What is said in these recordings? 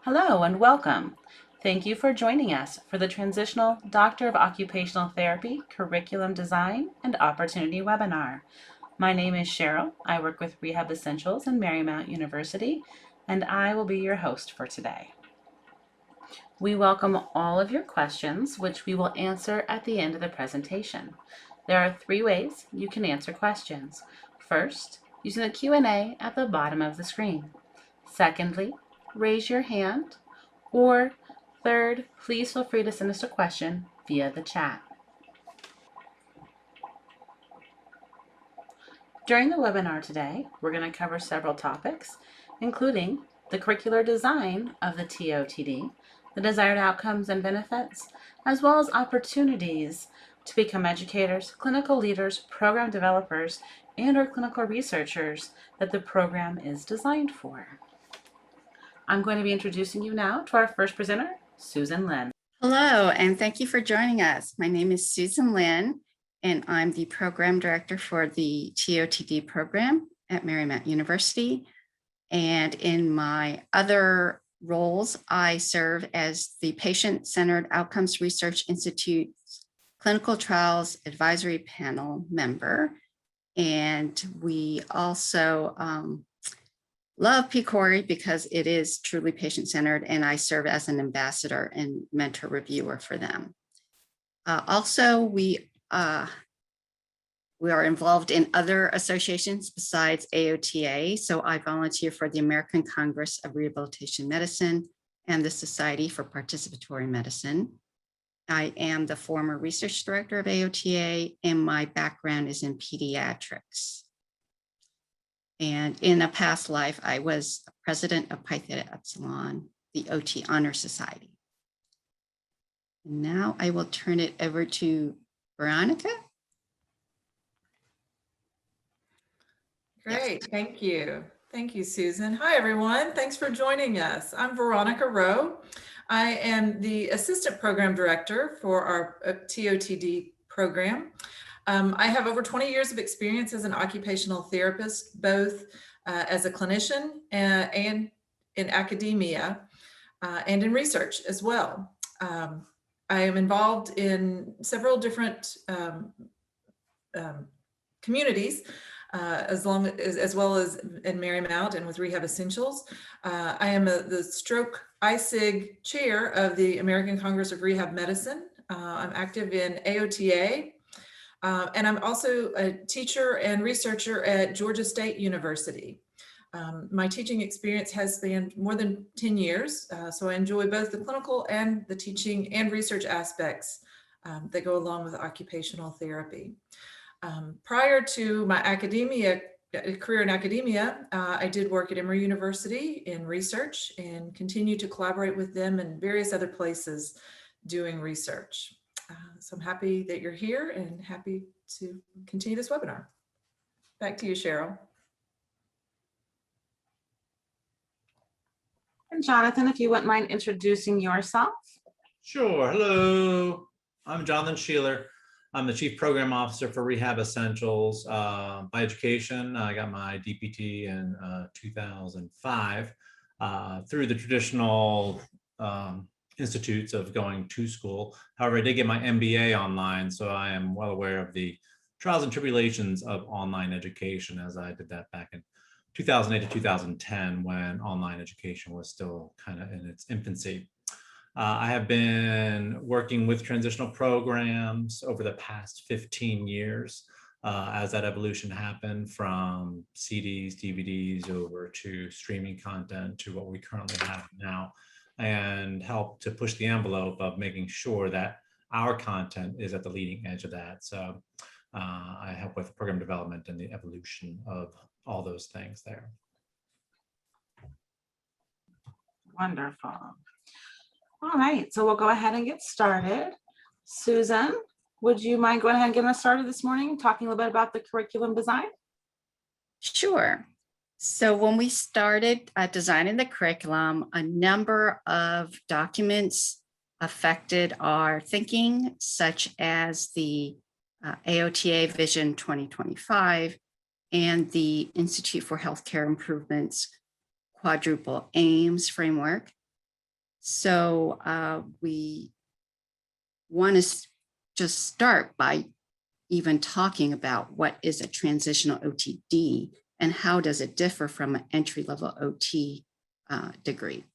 Hello and welcome. Thank you for joining us for the Transitional Doctor of Occupational Therapy Curriculum Design and Opportunity webinar. My name is Cheryl. I work with Rehab Essentials in Marymount University, and I will be your host for today. We welcome all of your questions, which we will answer at the end of the presentation. There are 3 ways you can answer questions. First, using the Q&A at the bottom of the screen. Secondly, raise your hand. Or third, please feel free to send us a question via the chat. During the webinar today, we're going to cover several topics, including the curricular design of the TOTD, the desired outcomes and benefits, as well as opportunities to become educators, clinical leaders, program developers, and/or clinical researchers that the program is designed for. I'm going to be introducing you now to our first presenter, Susan Lynn. Hello, and thank you for joining us. My name is Susan Lynn, and I'm the program director for the TOTD program at Marymount University. And in my other roles, I serve as the Patient-Centered Outcomes Research Institute's Clinical Trials Advisory Panel member. And we also love ppCOTD because it is truly patient-centered, and I serve as an ambassador and mentor reviewer for them. Also, we are involved in other associations besides AOTA. So I volunteer for the American Congress of Rehabilitation Medicine and the Society for Participatory Medicine. I am the former research director of AOTA, and my background is in pediatrics. And in a past life, I was president of Pi Theta Epsilon, the OT Honor Society. And now I will turn it over to Veronica. Great, yes. Thank you. Thank you, Susan. Hi, everyone. Thanks for joining us. I'm Veronica Rowe. I am the assistant program director for our TOTD program. I have over 20 years of experience as an occupational therapist, both as a clinician and in academia and in research as well. I am involved in several different communities, as well as in Marymount and with Rehab Essentials. I am the stroke ISIG chair of the American Congress of Rehab Medicine. I'm active in AOTA. And I'm also a teacher and researcher at Georgia State University. My teaching experience has spanned more than 10 years, so I enjoy both the clinical and the teaching and research aspects that go along with occupational therapy. Prior to my career in academia, I did work at Emory University in research and continue to collaborate with them in various other places doing research. So I'm happy that you're here and happy to continue this webinar. Back to you, Cheryl. And Jonathan, if you wouldn't mind introducing yourself. Sure. Hello, I'm Jonathan Schieler. I'm the Chief Program Officer for Rehab Essentials. By education, I got my DPT in 2005 through the traditional institutes of going to school. However, I did get my MBA online, so I am well aware of the trials and tribulations of online education, as I did that back in 2008 to 2010 when online education was still kind of in its infancy. I have been working with transitional programs over the past 15 years as that evolution happened from CDs, DVDs over to streaming content to what we currently have now, and help to push the envelope of making sure that our content is at the leading edge of that. So I help with program development and the evolution of all those things there. Wonderful. All right, so we'll go ahead and get started. Susan, would you mind going ahead and getting us started this morning, talking a little bit about the curriculum design? Sure. So when we started designing the curriculum, a number of documents affected our thinking, such as the AOTA Vision 2025 and the Institute for Healthcare Improvements Quadruple Aims framework. So we want to just start by even talking about what is a transitional OTD and how does it differ from an entry-level OT degree.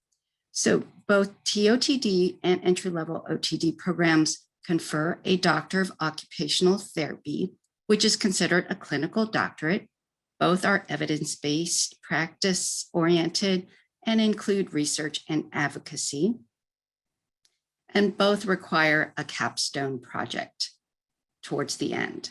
So both TOTD and entry-level OTD programs confer a Doctor of Occupational Therapy, which is considered a clinical doctorate. Both are evidence-based, practice-oriented, and include research and advocacy. And both require a capstone project towards the end.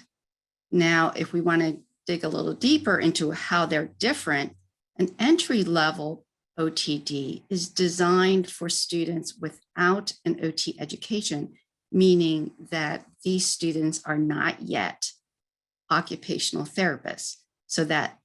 Now, if we want to dig a little deeper into how they're different, an entry-level OTD is designed for students without an OT education, meaning that these students are not yet occupational therapists. So that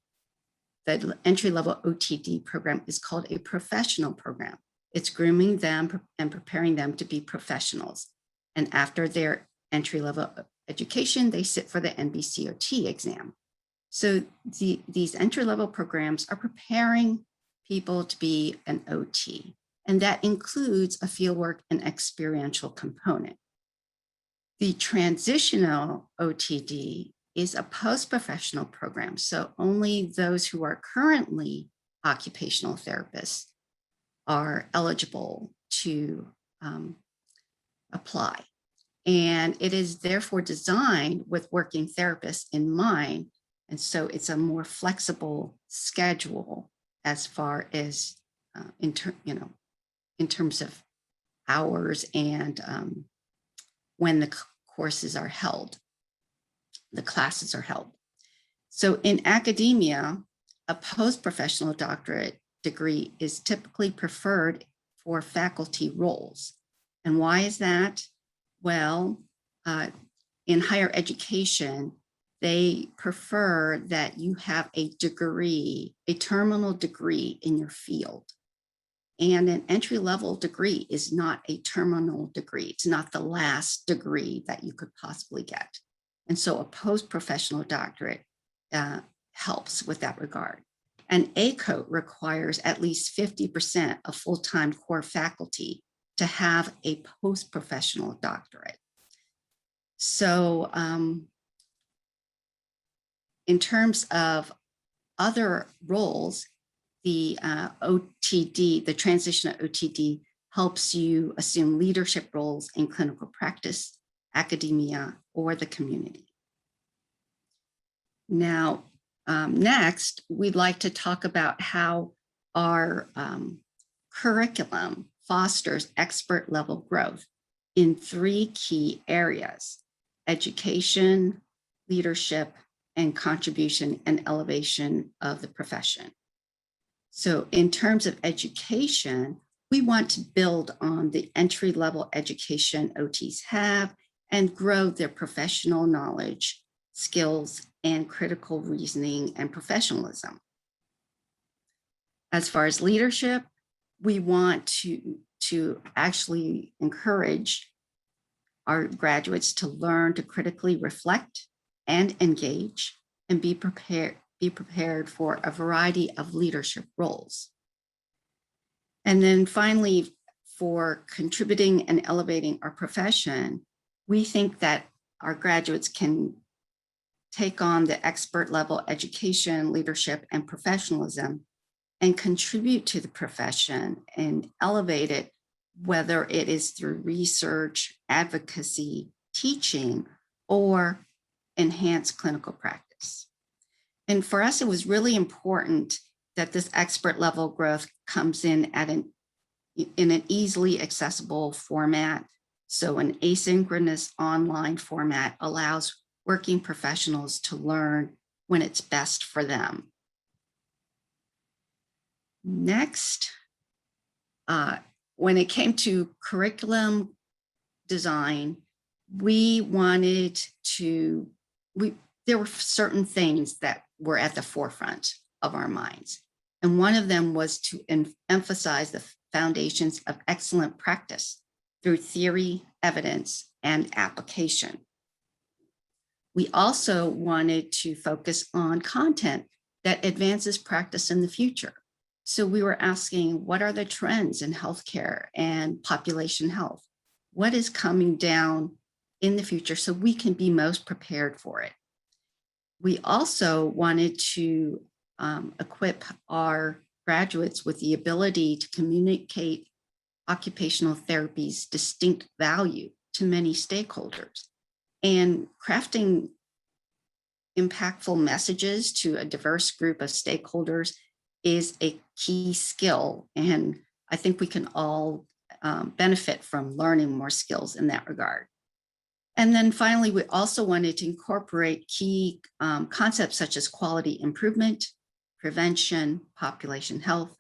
the entry-level OTD program is called a professional program. It's grooming them and preparing them to be professionals. And after their entry-level education, they sit for the NBCOT exam. So these entry-level programs are preparing people to be an OT, and that includes a fieldwork and experiential component. The transitional OTD is a post-professional program, so only those who are currently occupational therapists are eligible to apply. And it is therefore designed with working therapists in mind. And so it's a more flexible schedule as far as in terms of hours and when the courses are held, the classes are held. So in academia, a post-professional doctorate degree is typically preferred for faculty roles. And why is that? Well, in higher education, they prefer that you have a degree, a terminal degree in your field. And an entry-level degree is not a terminal degree. It's not the last degree that you could possibly get. And so a post-professional doctorate helps with that regard. And ACOT requires at least 50% of full-time core faculty to have a post-professional doctorate. So in terms of other roles, the OTD, the transitional OTD, helps you assume leadership roles in clinical practice, academia, or the community. Now, next, we'd like to talk about how our curriculum fosters expert level growth in 3 key areas: education, leadership, and contribution and elevation of the profession. So in terms of education, we want to build on the entry-level education OTs have and grow their professional knowledge, skills, and critical reasoning and professionalism. As far as leadership, we want to actually encourage our graduates to learn to critically reflect and engage and be prepared for a variety of leadership roles. And then finally, for contributing and elevating our profession, we think that our graduates can take on the expert level education, leadership, and professionalism and contribute to the profession and elevate it, whether it is through research, advocacy, teaching, or enhanced clinical practice. And for us, it was really important that this expert level growth comes in at in an easily accessible format. So an asynchronous online format allows working professionals to learn when it's best for them. Next, when it came to curriculum design, we wanted to, there were certain things that were at the forefront of our minds. And one of them was to emphasize the foundations of excellent practice through theory, evidence, and application. We also wanted to focus on content that advances practice in the future. So we were asking, what are the trends in healthcare and population health? What is coming down in the future so we can be most prepared for it? We also wanted to equip our graduates with the ability to communicate occupational therapy's distinct value to many stakeholders. And crafting impactful messages to a diverse group of stakeholders is a key skill. And I think we can all benefit from learning more skills in that regard. And then finally, we also wanted to incorporate key concepts such as quality improvement, prevention, population health,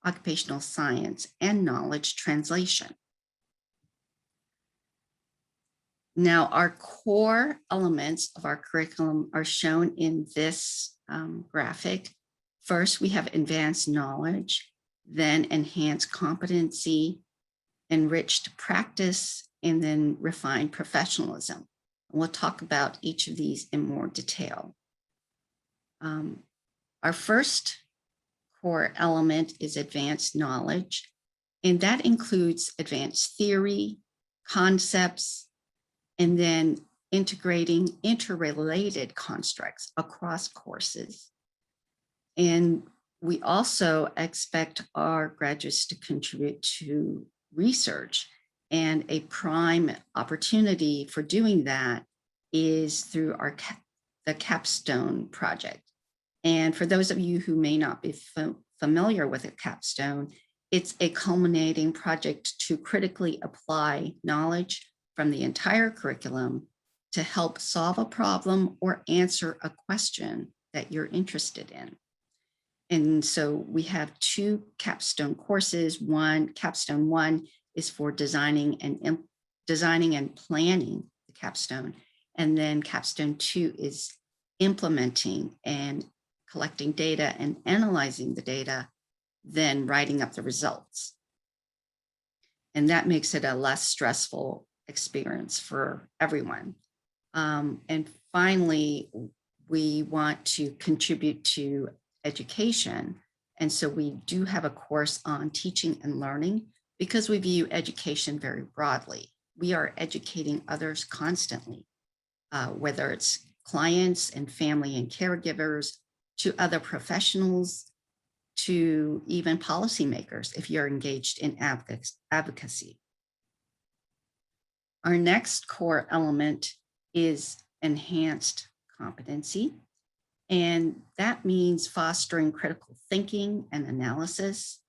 occupational science, and knowledge translation. Now, our core elements of our curriculum are shown in this graphic. First, we have advanced knowledge, then enhanced competency, enriched practice, and then refined professionalism. We'll talk about each of these in more detail. Our first core element is advanced knowledge, and that includes advanced theory, concepts, and then integrating interrelated constructs across courses. And we also expect our graduates to contribute to research, and a prime opportunity for doing that is through the Capstone project. And for those of you who may not be familiar with a capstone, it's a culminating project to critically apply knowledge from the entire curriculum to help solve a problem or answer a question that you're interested in. And so we have two capstone courses. Capstone 1 is for designing and planning the capstone. And then capstone 2 is implementing and collecting data and analyzing the data, then writing up the results. And that makes it a less stressful experience for everyone. And finally, we want to contribute to education. And so we do have a course on teaching and learning because we view education very broadly. We are educating others constantly, whether it's clients and family and caregivers, to other professionals, to even policymakers if you're engaged in advocacy. Our next core element is enhanced competency. And that means fostering critical thinking and analysis.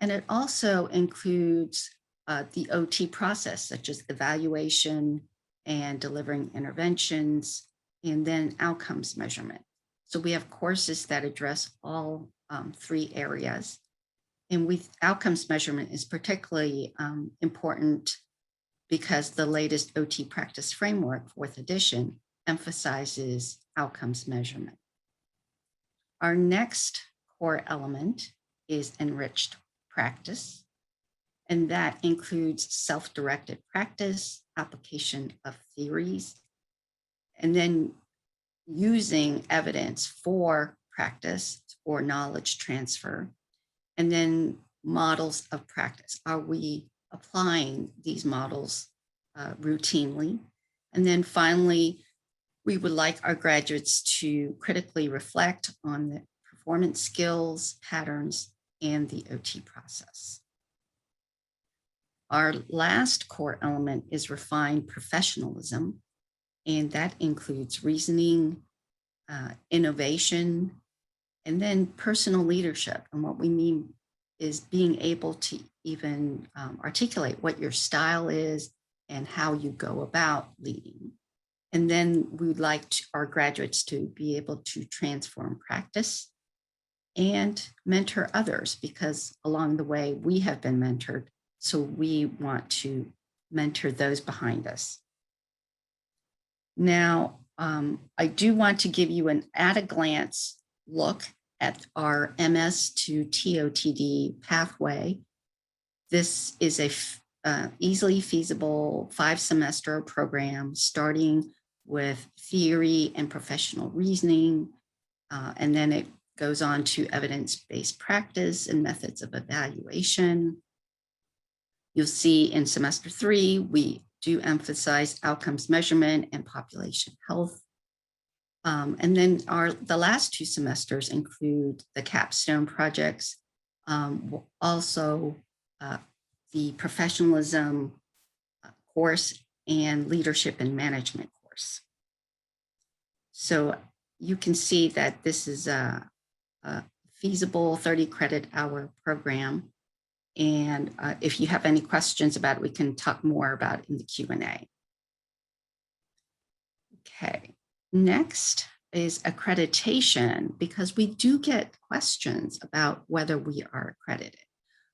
And it also includes the OT process, such as evaluation and delivering interventions, and then outcomes measurement. So we have courses that address all three areas. And with outcomes measurement is particularly important because the latest OT practice framework, 4th edition, emphasizes outcomes measurement. Our next core element is enriched practice, and that includes self-directed practice, application of theories, and then using evidence for practice or knowledge transfer, and then models of practice. Are we applying these models routinely? And then finally, we would like our graduates to critically reflect on the performance skills, patterns, and the OT process. Our last core element is refined professionalism, and that includes reasoning, innovation, and then personal leadership. And what we mean is being able to even articulate what your style is and how you go about leading. And then we'd like our graduates to be able to transform practice and mentor others, because along the way we have been mentored. So we want to mentor those behind us. Now, I do want to give you an at-a-glance look at our MS to TOTD pathway. This is a easily feasible 5-semester program starting with theory and professional reasoning, and then it goes on to evidence-based practice and methods of evaluation. You'll see in semester 3, we do emphasize outcomes measurement and population health. And then the last 2 semesters include the capstone projects, also the professionalism course and leadership and management course. So you can see that this is a feasible 30 credit hour program. And if you have any questions about it, we can talk more about it in the Q&A. Okay, next is accreditation, because we do get questions about whether we are accredited.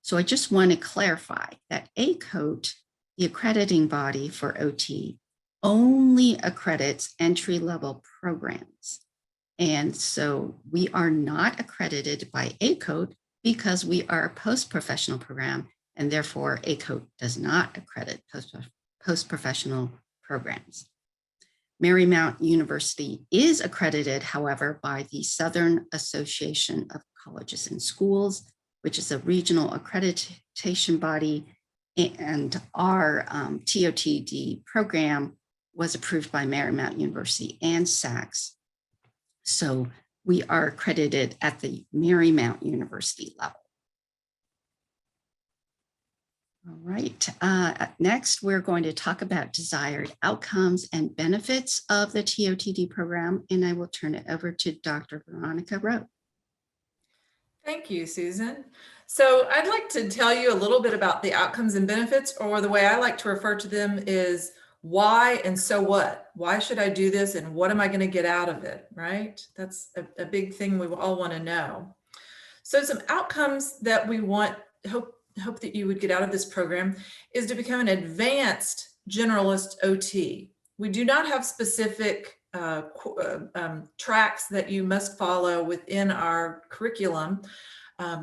So I just want to clarify that ACOTE, the accrediting body for OT, only accredits entry-level programs. And so we are not accredited by ACOTE because we are a post-professional program, and therefore ACOTE does not accredit post-professional programs. Marymount University is accredited, however, by the Southern Association of Colleges and Schools, which is a regional accreditation body, and our TOTD program was approved by Marymount University and SACS. So we are accredited at the Marymount University level. All right, next we're going to talk about desired outcomes and benefits of the TOTD program, and I will turn it over to Dr. Veronica Rowe. Thank you, Susan. So I'd like to tell you a little bit about the outcomes and benefits, or the way I like to refer to them is why and so what. Why should I do this and what am I going to get out of it, right? That's a big thing we all want to know. So some outcomes that we hope that you would get out of this program is to become an advanced generalist OT. We do not have specific tracks that you must follow within our curriculum.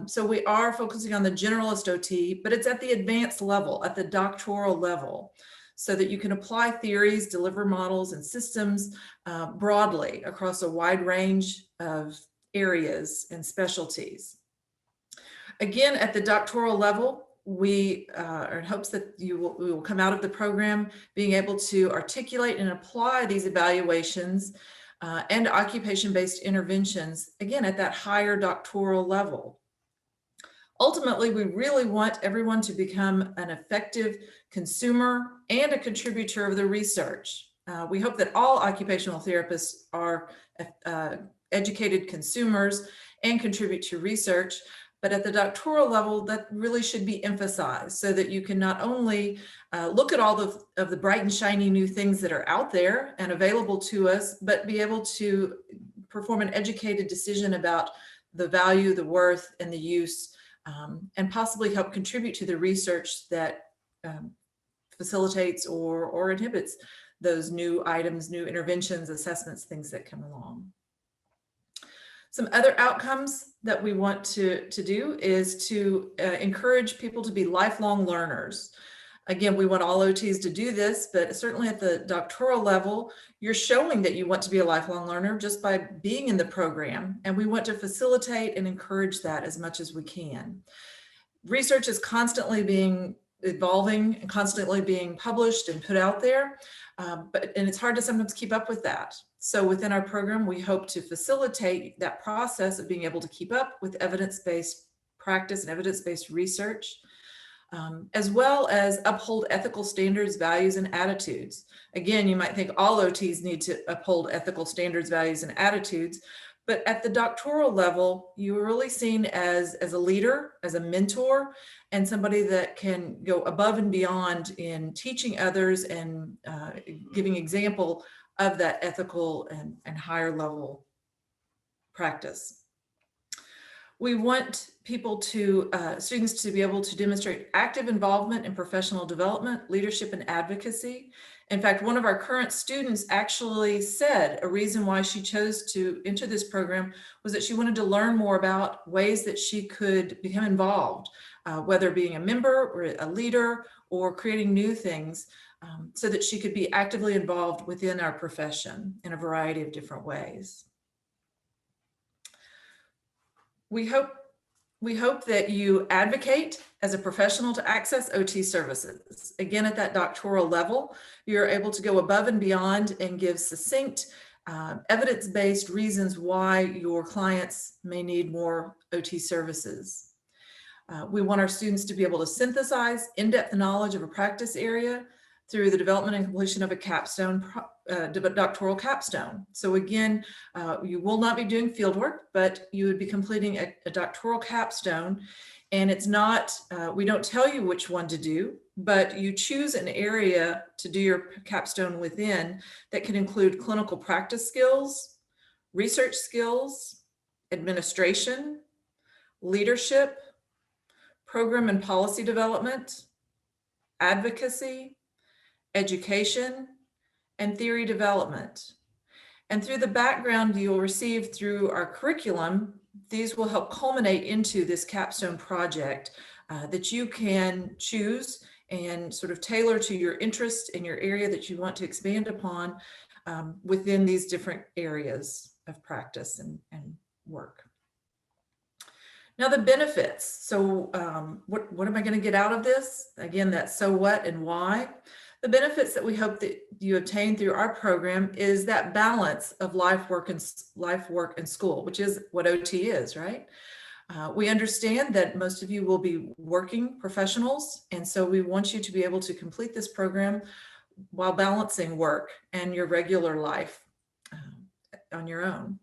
So we are focusing on the generalist OT, but it's at the advanced level, at the doctoral level, so that you can apply theories, deliver models and systems broadly across a wide range of areas and specialties. Again, at the doctoral level, we are in hopes that we will come out of the program being able to articulate and apply these evaluations and occupation-based interventions, again, at that higher doctoral level. Ultimately, we really want everyone to become an effective consumer and a contributor of the research. We hope that all occupational therapists are educated consumers and contribute to research. But at the doctoral level, that really should be emphasized so that you can not only look at all of the bright and shiny new things that are out there and available to us, but be able to perform an educated decision about the value, the worth, and the use, and possibly help contribute to the research that facilitates or inhibits those new items, new interventions, assessments, things that come along. Some other outcomes that we want to do is to encourage people to be lifelong learners. Again, we want all OTs to do this, but certainly at the doctoral level, you're showing that you want to be a lifelong learner just by being in the program. And we want to facilitate and encourage that as much as we can. Research is constantly being evolving and constantly being published and put out there, and it's hard to sometimes keep up with that. So within our program, we hope to facilitate that process of being able to keep up with evidence-based practice and evidence-based research, as well as uphold ethical standards, values, and attitudes. Again, you might think all OTs need to uphold ethical standards, values, and attitudes, but at the doctoral level, you are really seen as a leader, as a mentor, and somebody that can go above and beyond in teaching others and giving example of that ethical and higher level practice. We want people students to be able to demonstrate active involvement in professional development, leadership, and advocacy. In fact, one of our current students actually said a reason why she chose to enter this program was that she wanted to learn more about ways that she could become involved, whether being a member or a leader or creating new things, so that she could be actively involved within our profession in a variety of different ways. We hope that you advocate as a professional to access OT services. Again, at that doctoral level, you're able to go above and beyond and give succinct, evidence-based reasons why your clients may need more OT services. We want our students to be able to synthesize in-depth knowledge of a practice area through the development and completion of a capstone, doctoral capstone. So again, you will not be doing field work, but you would be completing a doctoral capstone. And it's not, we don't tell you which one to do, but you choose an area to do your capstone within that can include clinical practice skills, research skills, administration, leadership, program and policy development, advocacy, education, and theory development. And through the background you'll receive through our curriculum, these will help culminate into this capstone project that you can choose and sort of tailor to your interest in your area that you want to expand upon within these different areas of practice and work. Now the benefits. So what am I going to get out of this? Again, that's so what and why. The benefits that we hope that you obtain through our program is that balance of life, work, and school, which is what OT is, right? We understand that most of you will be working professionals, and so we want you to be able to complete this program while balancing work and your regular life on your own.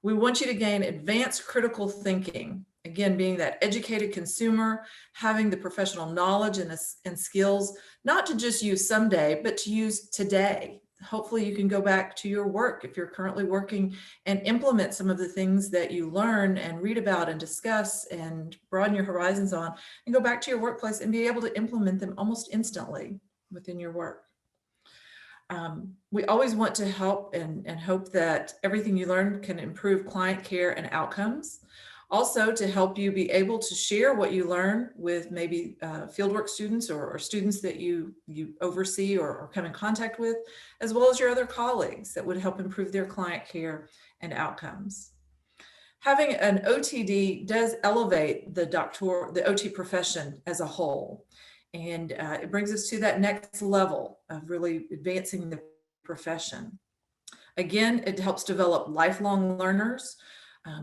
We want you to gain advanced critical thinking. Again, being that educated consumer, having the professional knowledge and skills, not to just use someday, but to use today. Hopefully you can go back to your work if you're currently working and implement some of the things that you learn and read about and discuss and broaden your horizons on, and go back to your workplace and be able to implement them almost instantly within your work. We always want to help and hope that everything you learn can improve client care and outcomes. Also, to help you be able to share what you learn with maybe fieldwork students or students that you oversee or come in contact with, as well as your other colleagues that would help improve their client care and outcomes. Having an OTD does elevate the OT profession as a whole. And it brings us to that next level of really advancing the profession. Again, it helps develop lifelong learners,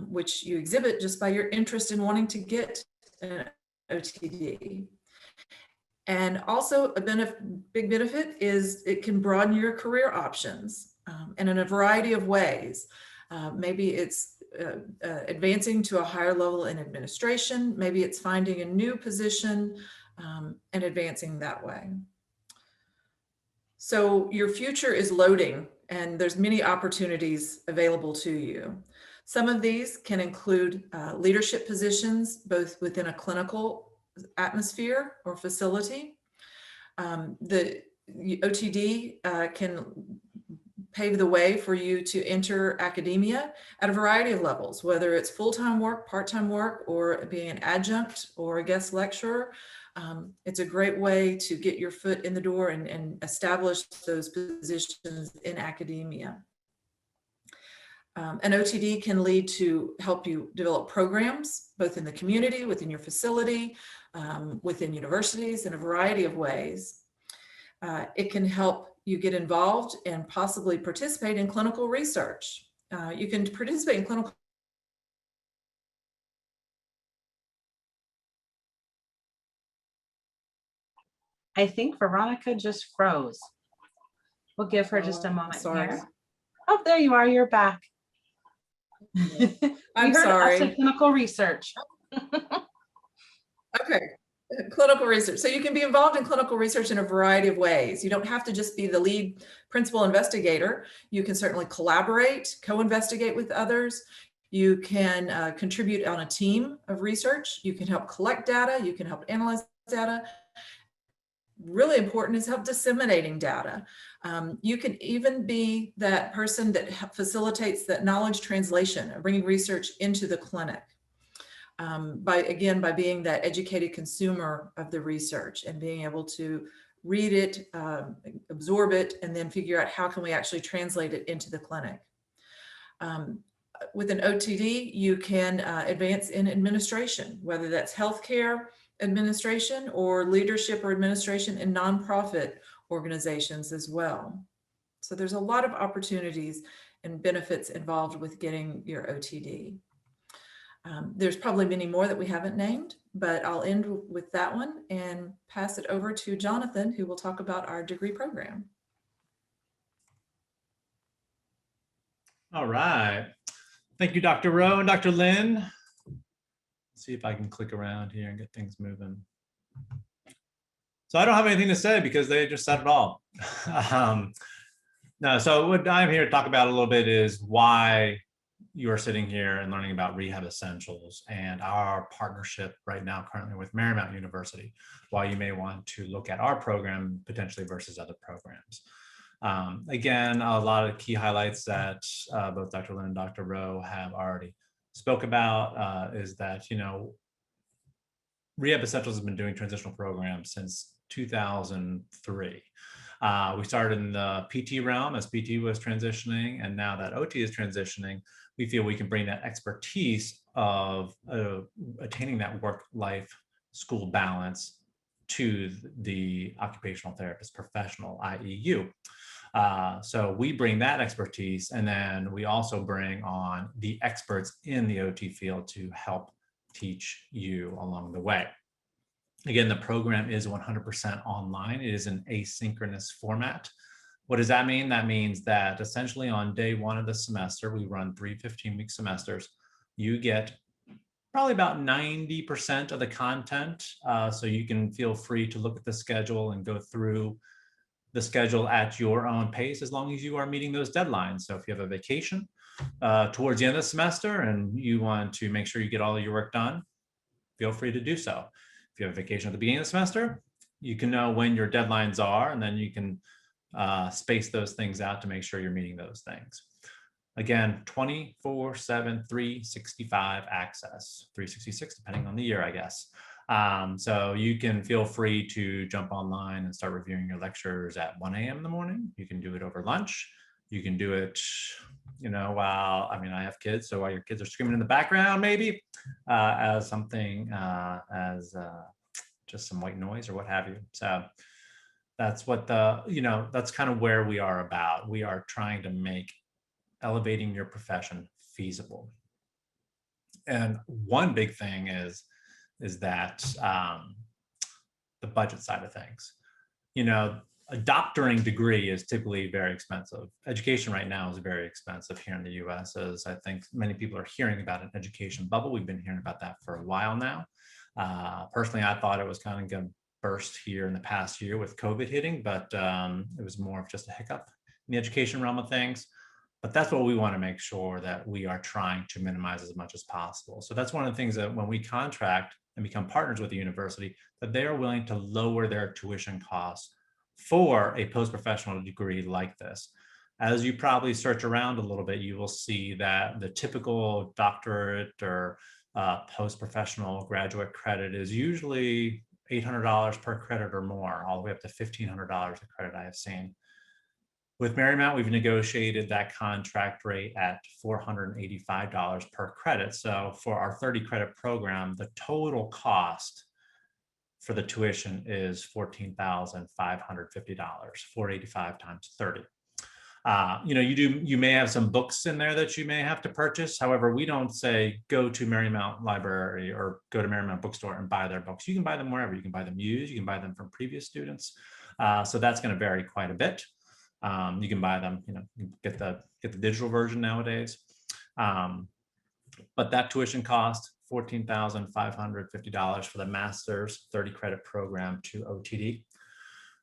which you exhibit just by your interest in wanting to get an OTD. And also a big benefit is it can broaden your career options and in a variety of ways. Maybe it's advancing to a higher level in administration. Maybe it's finding a new position and advancing that way. So your future is loading and there's many opportunities available to you. Some of these can include leadership positions, both within a clinical atmosphere or facility. The OTD can pave the way for you to enter academia at a variety of levels, whether it's full-time work, part-time work, or being an adjunct or a guest lecturer. It's a great way to get your foot in the door and establish those positions in academia. An OTD can lead to help you develop programs, both in the community, within your facility, within universities, in a variety of ways. It can help you get involved and possibly participate in clinical research. You can participate in clinical. I think Veronica just froze. We'll give her just a moment here. Oh, there you are. You're back. I'm sorry. Clinical research. Okay, clinical research. So you can be involved in clinical research in a variety of ways. You don't have to just be the lead principal investigator. You can certainly collaborate, co-investigate with others. You can contribute on a team of research. You can help collect data. You can help analyze data. Really important is help disseminating data. You can even be that person that facilitates that knowledge translation, bringing research into the clinic. By being that educated consumer of the research and being able to read it, absorb it, and then figure out how can we actually translate it into the clinic. with an OTD, you can advance in administration, whether that's healthcare administration or leadership or administration in nonprofit organizations as well. So there's a lot of opportunities and benefits involved with getting your OTD. There's probably many more that we haven't named, but I'll end with that one and pass it over to Jonathan, who will talk about our degree program. All right. Thank you, Dr. Rowe and Dr. Lynn. Let's see if I can click around here and get things moving. So I don't have anything to say because they just said it all. No, so what I'm here to talk about a little bit is why you are sitting here and learning about Rehab Essentials and our partnership right now currently with Marymount University, why you may want to look at our program potentially versus other programs. Again, a lot of key highlights that both Dr. Lynn and Dr. Rowe have already spoke about is that, you know, Rehab Essentials has been doing transitional programs since 2003. We started in the PT realm as PT was transitioning, and now that OT is transitioning, we feel we can bring that expertise of attaining that work-life school balance to the occupational therapist professional, i.e. you. So we bring that expertise, and then we also bring on the experts in the OT field to help teach you along the way. Again, the program is 100% online. It is an asynchronous format. What does that mean? That means that essentially on day one of the semester, we run 3 15-week semesters. You get probably about 90% of the content. So you can feel free to look at the schedule and go through the schedule at your own pace, as long as you are meeting those deadlines. So if you have a vacation towards the end of the semester and you want to make sure you get all of your work done, feel free to do so. If you have a vacation at the beginning of the semester, you can know when your deadlines are, and then you can space those things out to make sure you're meeting those things. Again, 24/7, 365 access, 366 depending on the year, I guess. So you can feel free to jump online and start reviewing your lectures at 1 a.m. in the morning. You can do it over lunch. You can do it, you know, while, I mean, I have kids, so while your kids are screaming in the background, maybe as something as just some white noise or what have you. So that's what the, you know, that's kind of where we are about. We are trying to make elevating your profession feasible. And one big thing is that the budget side of things. You know, a doctoring degree is typically very expensive. Education right now is very expensive here in the US, as I think many people are hearing about an education bubble. We've been hearing about that for a while now. Personally, I thought it was kind of going to burst here in the past year with COVID hitting, but it was more of just a hiccup in the education realm of things. But that's what we want to make sure that we are trying to minimize as much as possible. So that's one of the things that when we contract and become partners with the university, that they are willing to lower their tuition costs for a post-professional degree like this. As you probably search around a little bit, you will see that the typical doctorate or post-professional graduate credit is usually $800 per credit or more, all the way up to $1,500 a credit I have seen. With Marymount, we've negotiated that contract rate at $485 per credit. So for our 30 credit program, the total cost for the tuition is $14,550, $485 times 30. You know, you may have some books in there that you may have to purchase. However, we don't say go to Marymount Library or go to Marymount Bookstore and buy their books. You can buy them wherever. You can buy them used. You can buy them from previous students. So that's going to vary quite a bit. You can buy them, you know, get the digital version nowadays. But that tuition cost $14,550 for the master's 30 credit program to OTD.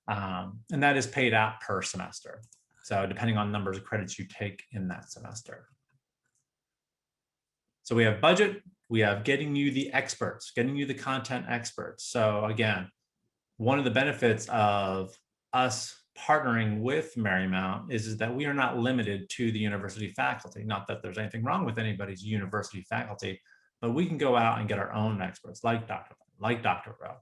And that is paid out per semester. So depending on numbers of credits you take in that semester. So we have budget, we have getting you the experts, getting you the content experts. So again, one of the benefits of us partnering with Marymount is that we are not limited to the university faculty. Not that there's anything wrong with anybody's university faculty, but we can go out and get our own experts like Dr. Rowe,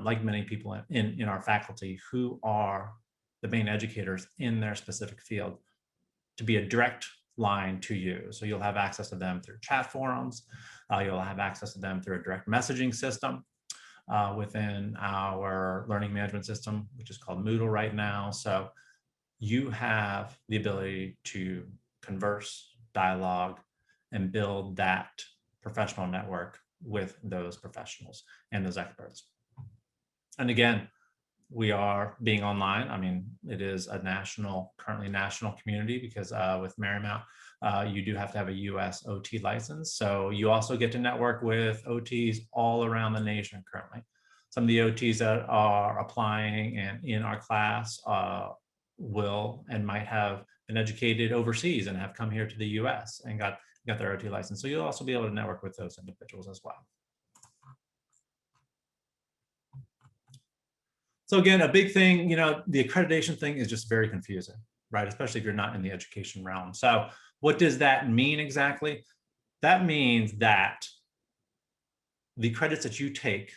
like many people in our faculty who are the main educators in their specific field, to be a direct line to you. So you'll have access to them through chat forums. You'll have access to them through a direct messaging system within our learning management system, which is called Moodle right now. So you have the ability to converse, dialogue, and build that professional network with those professionals and those experts. And again, we are being online. I mean, it is a currently national community because with Marymount, you do have to have a US OT license. So you also get to network with OTs all around the nation currently. Some of the OTs that are applying and in our class will and might have been educated overseas and have come here to the US and got their OT license. So you'll also be able to network with those individuals as well. So again, a big thing, the accreditation thing is just very confusing, right? Especially if you're not in the education realm. So what does that mean exactly? That means that the credits that you take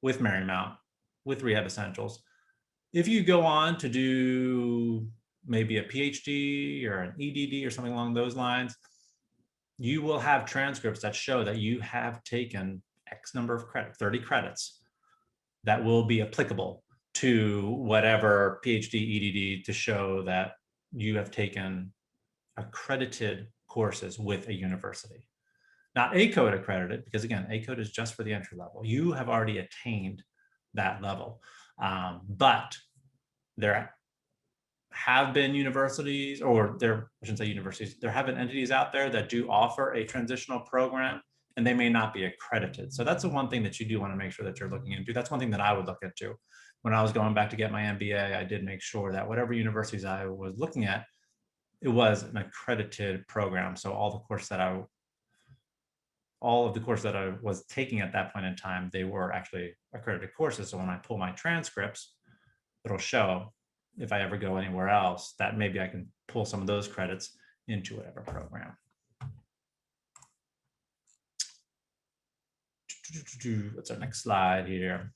with Marymount, with Rehab Essentials, if you go on to do maybe a PhD or an EDD or something along those lines, you will have transcripts that show that you have taken X number of credits, 30 credits, that will be applicable to whatever PhD, EDD, to show that you have taken accredited courses with a university. Not ACODE accredited, because again, ACODE is just for the entry level. You have already attained that level. But there have been universities, or I shouldn't say universities, there have been entities out there that do offer a transitional program, and they may not be accredited. So that's the one thing that you do want to make sure that you're looking into. That's one thing that I would look into. When I was going back to get my MBA, I did make sure that whatever universities I was looking at, it was an accredited program. So all of the courses that I was taking at that point in time, they were actually accredited courses. So when I pull my transcripts, it'll show if I ever go anywhere else that maybe I can pull some of those credits into whatever program. What's our next slide here?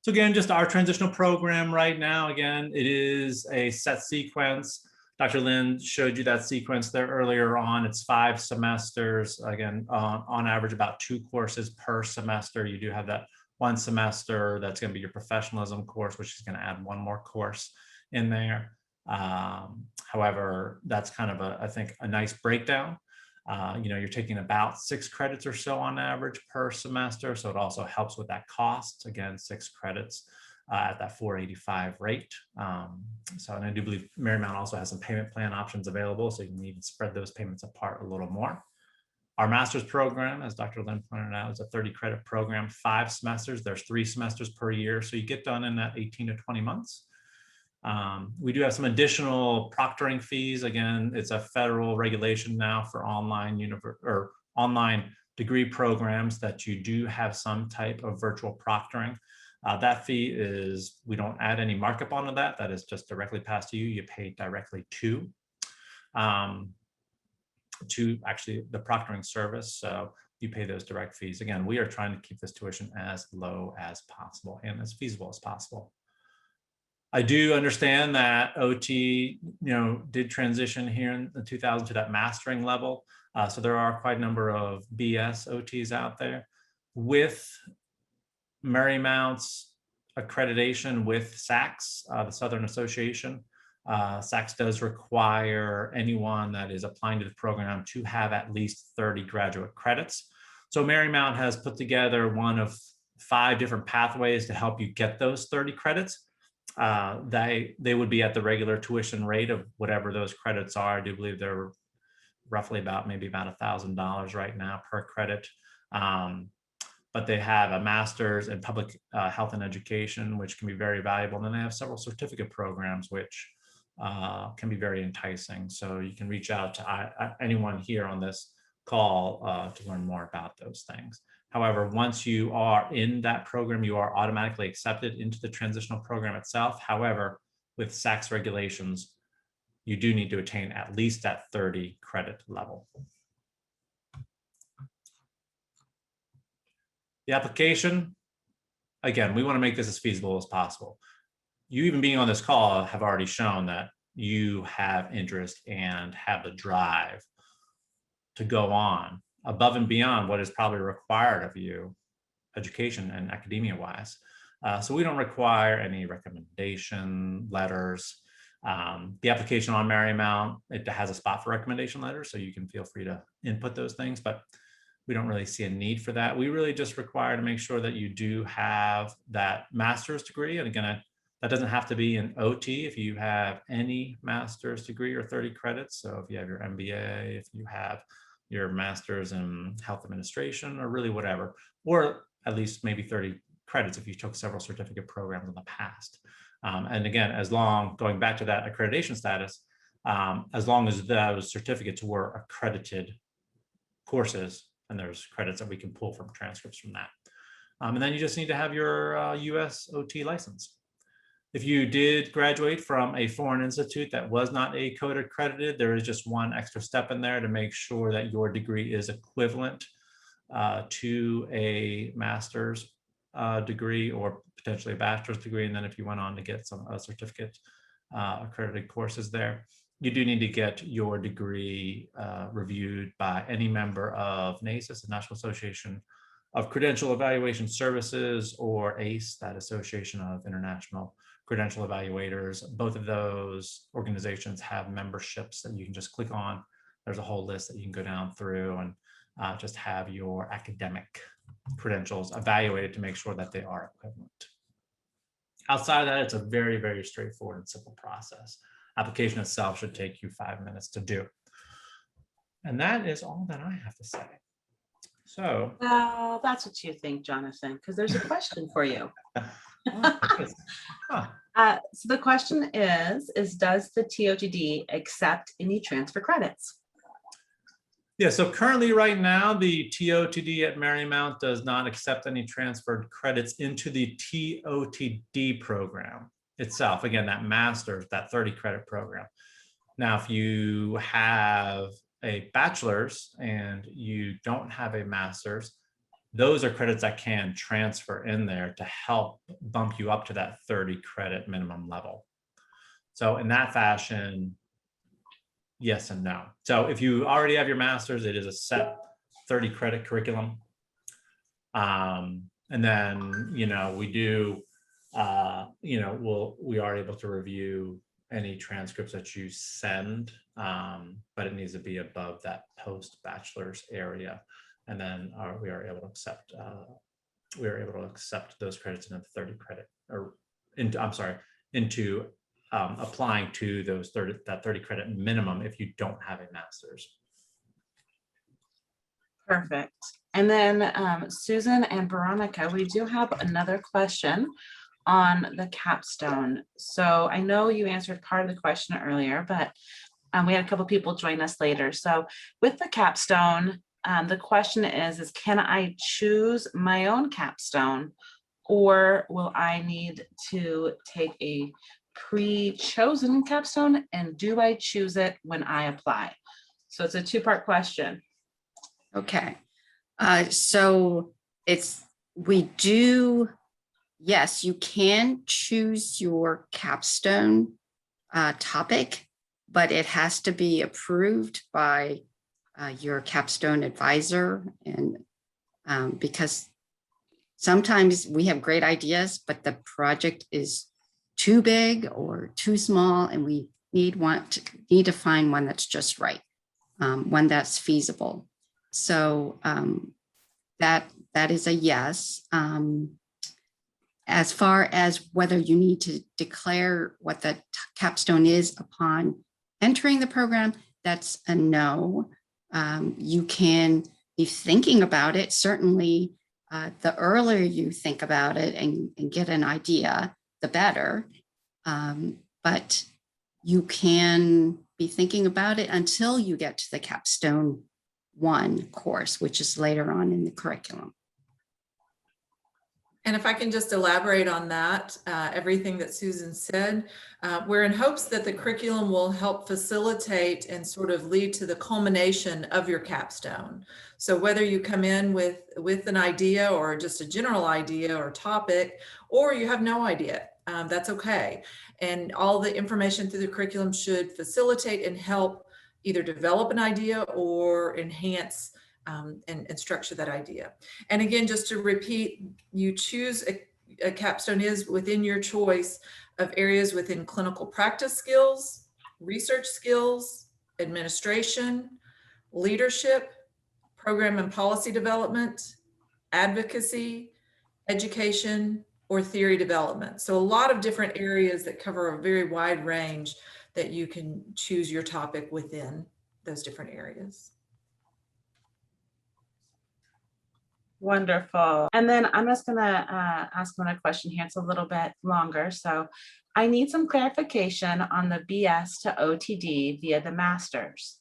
So again, just our transitional program right now, again, it is a set sequence. Dr. Lynn showed you that sequence there earlier on. It's 5 semesters. Again, on average, about 2 courses per semester. You do have that one semester that's going to be your professionalism course, which is going to add one more course in there. However, that's kind of I think a nice breakdown. You're taking about 6 credits or so on average per semester. So it also helps with that cost. Again, 6 credits at that $485 rate. And I do believe Marymount also has some payment plan options available, so you can even spread those payments apart a little more. Our master's program, as Dr. Lynn pointed out, is a 30 credit program, 5 semesters. There's 3 semesters per year. So you get done in that 18 to 20 months. We do have some additional proctoring fees. Again, it's a federal regulation now for online degree programs that you do have some type of virtual proctoring. That fee is, we don't add any markup onto that. That is just directly passed to you. You pay directly to actually the proctoring service. So you pay those direct fees. Again, we are trying to keep this tuition as low as possible and as feasible as possible. I do understand that OT, did transition here in 2000 to that mastering level. So there are quite a number of BS OTs out there. With Marymount's accreditation with SACS, the Southern Association, SACS does require anyone that is applying to the program to have at least 30 graduate credits. So Marymount has put together one of 5 different pathways to help you get those 30 credits. They would be at the regular tuition rate of whatever those credits are. I do believe they're roughly maybe about $1,000 right now per credit. But they have a master's in public health and education, which can be very valuable. And then they have several certificate programs, which can be very enticing. So you can reach out to anyone here on this call to learn more about those things. However, once you are in that program, you are automatically accepted into the transitional program itself. However, with SACS regulations, you do need to attain at least that 30 credit level. The application, again, we want to make this as feasible as possible. You even being on this call have already shown that, you have interest and have the drive to go on above and beyond what is probably required of you, education and academia wise. So we don't require any recommendation letters. The application on Marymount, it has a spot for recommendation letters, so you can feel free to input those things, but we don't really see a need for that. We really just require to make sure that you do have that master's degree. And again, that doesn't have to be an OT if you have any master's degree or 30 credits. So if you have your MBA, if you have your master's in health administration, or really whatever, or at least maybe 30 credits if you took several certificate programs in the past. And again, going back to that accreditation status, as long as those certificates were accredited courses, and there's credits that we can pull from transcripts from that. And then you just need to have your US OT license. If you did graduate from a foreign institute that was not ACODE accredited, there is just one extra step in there to make sure that your degree is equivalent to a master's degree or potentially a bachelor's degree. And then if you went on to get some certificate accredited courses there, you do need to get your degree reviewed by any member of NACIS, the National Association of Credential Evaluation Services, or ACE, that Association of International Credential Evaluators. Both of those organizations have memberships that you can just click on. There's a whole list that you can go down through and just have your academic credentials evaluated to make sure that they are equivalent. Outside of that, it's a very, very straightforward and simple process. Application itself should take you 5 minutes to do. And that is all that I have to say. So. Well, that's what you think, Jonathan, because there's a question for you. So the question is does the TOTD accept any transfer credits? Yeah, so currently right now, the TOTD at Marymount does not accept any transferred credits into the TOTD program itself. Again, that master's, that 30 credit program. Now, if you have a bachelor's and you don't have a master's, those are credits that can transfer in there to help bump you up to that 30 credit minimum level. So in that fashion, yes and no. So if you already have your master's, it is a set 30 credit curriculum. And then, we do, we are able to review any transcripts that you send, but it needs to be above that post-bachelor's area. And then we are able to accept those credits into the 30 credit, or into applying to that 30 credit minimum if you don't have a master's. Perfect. And then Susan and Veronica, we do have another question on the capstone. So I know you answered part of the question earlier, but we had a couple people join us later. So with the capstone, the question is can I choose my own capstone, or will I need to take a pre-chosen capstone, and do I choose it when I apply? So it's a two-part question. Okay. So yes, you can choose your capstone topic, but it has to be approved by your capstone advisor. And because sometimes we have great ideas, but the project is too big or too small, and we need to find one that's just right, one that's feasible. So that is a yes. As far as whether you need to declare what the capstone is upon entering the program, that's a no. You can be thinking about it. Certainly, the earlier you think about it and get an idea, the better. But you can be thinking about it until you get to the Capstone 1 course, which is later on in the curriculum. And if I can just elaborate on that, everything that Susan said, we're in hopes that the curriculum will help facilitate and sort of lead to the culmination of your capstone. So whether you come in with an idea or just a general idea or topic, or you have no idea, that's okay. And all the information through the curriculum should facilitate and help either develop an idea or enhance and structure that idea. And again, just to repeat, you choose a capstone is within your choice of areas within clinical practice skills, research skills, administration, leadership, program and policy development, advocacy, education, or theory development. So a lot of different areas that cover a very wide range that you can choose your topic within those different areas. Wonderful. And then I'm just going to ask one a question here. It's a little bit longer. So I need some clarification on the BS to OTD via the master's.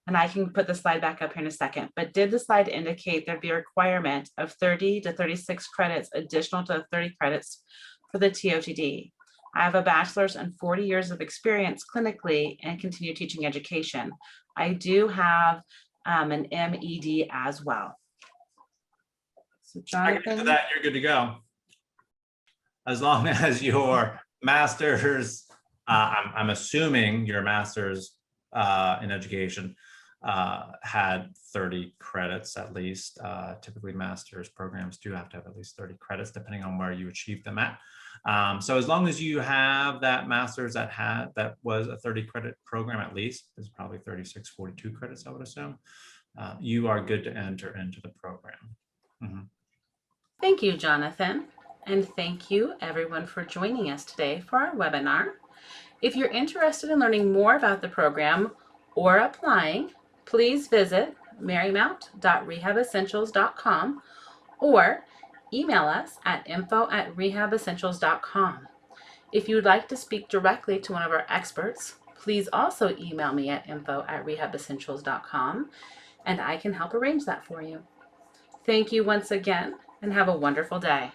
And I can put the slide back up here in a second, but did the slide indicate there'd be a requirement of 30 to 36 credits additional to the 30 credits for the TOTD? I have a bachelor's and 40 years of experience clinically and continue teaching education. I do have an MED as well. So I can answer Jonathan, that, you're good to go. As long as your master's, I'm assuming your master's in education had 30 credits at least. Typically master's programs do have to have at least 30 credits depending on where you achieve them at. So as long as you have that master's that was a 30 credit program, at least, it's probably 36, 42 credits, I would assume, you are good to enter into the program. Mm-hmm. thank you, Jonathan. And thank you everyone for joining us today for our webinar. If you're interested in learning more about the program or applying, please visit marymount.rehabessentials.com or email us at info@rehabessentials.com. If you'd like to speak directly to one of our experts, please also email me at info@rehabessentials.com and I can help arrange that for you. Thank you once again and have a wonderful day.